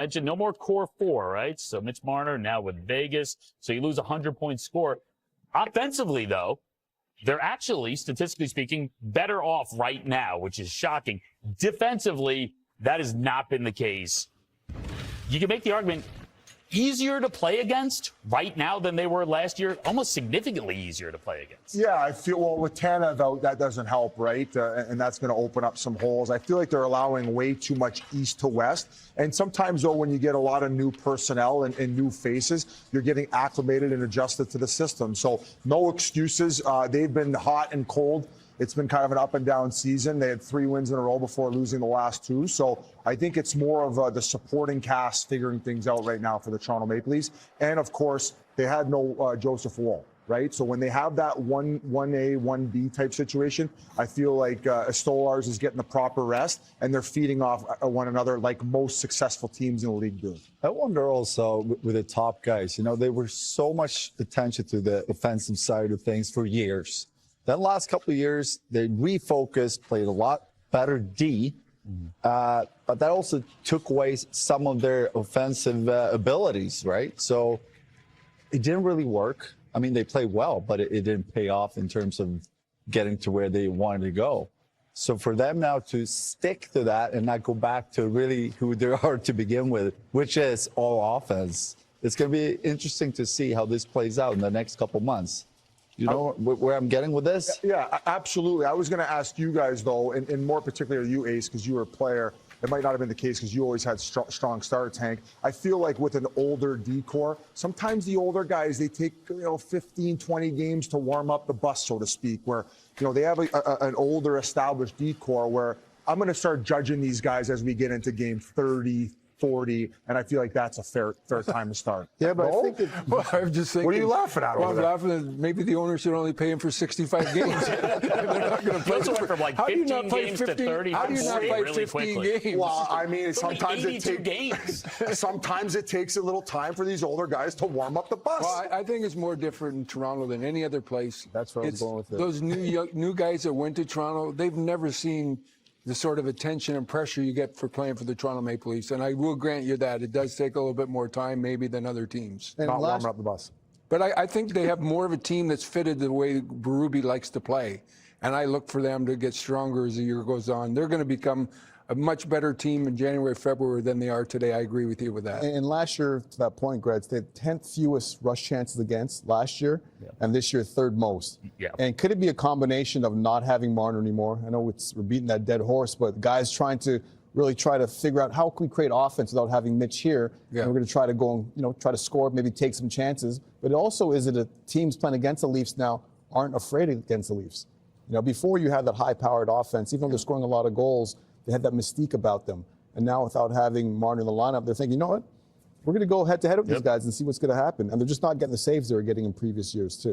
mentioned no more core four, right? So Mitch Marner now with Vegas. So you lose a 100-point score. Offensively, though, they're actually, statistically speaking, better off right now, which is shocking. Defensively, that has not been the case. You can make the argument easier to play against right now than they were last year, almost significantly easier to play against. Yeah, I feel, well, with Tanev out, that doesn't help, right? And that's going to open up some holes. I feel like they're allowing way too much east to west. And sometimes, though, when you get a lot of new personnel and new faces, you're getting acclimated and adjusted to the system. So no excuses. They've been hot and cold. It's been kind of an up and down season. They had 3 wins in a row before losing the last 2. So I think it's more of the supporting cast figuring things out right now for the Toronto Maple Leafs. And of course, they had no Joseph Woll, right? So when they have that 1A, 1B type situation, I feel like Stolars is getting the proper rest and they're feeding off one another like most successful teams in the league do. I wonder also with the top guys, there were so much attention to the offensive side of things for years. Then last couple of years, they refocused, played a lot better D, but that also took away some of their offensive abilities, right? So it didn't really work. I mean, they played well, but it didn't pay off in terms of getting to where they wanted to go. So for them now to stick to that and not go back to really who they are to begin with, which is all offense, it's going to be interesting to see how this plays out in the next couple months. You know where I'm getting with this? Yeah, absolutely. I was going to ask you guys, though, and more particularly you, Ace, because you were a player. It might not have been the case because you always had strong starter tank. I feel like with an older D-core, sometimes the older guys, they take 15, 20 games to warm up the bus, so to speak, where they have an older established D-core where I'm going to start judging these guys as we get into game 30, 40, and I feel like that's a fair time to start. Yeah, but I think I'm just thinking. What are you laughing at? Well, I'm laughing at maybe the owner should only pay him for 65 games. They're not going to play from like 15 games to 30. How do you not play 15 games? Well, I mean, sometimes it takes a little time for these older guys to warm up the bus. Well, I think it's more different in Toronto than any other place. That's where I'm going with it. Those new guys that went to Toronto, they've never seen the sort of attention and pressure you get for playing for the Toronto Maple Leafs. And I will grant you that it does take a little bit more time maybe than other teams. And not warming up the bus. But I think they have more of a team that's fitted the way Berube likes to play. And I look for them to get stronger as the year goes on. They're going to become a much better team in January, February than they are today. I agree with you with that. And last year, to that point, Gretz, they had 10th fewest rush chances against last year, and this year, 3rd most. Yeah. And could it be a combination of not having Marner anymore? I know we're beating that dead horse, but guys trying to really try to figure out how can we create offense without having Mitch here. Yeah. And we're going to try to go and try to score, maybe take some chances. But also, is it a teams playing against the Leafs now aren't afraid against the Leafs? Before you had that high-powered offense, even though they're scoring a lot of goals, they had that mystique about them. And now without having Marner in the lineup, they're thinking, you know what? We're going to go head-to-head with these guys and see what's going to happen. And they're just not getting the saves they were getting in previous years, too.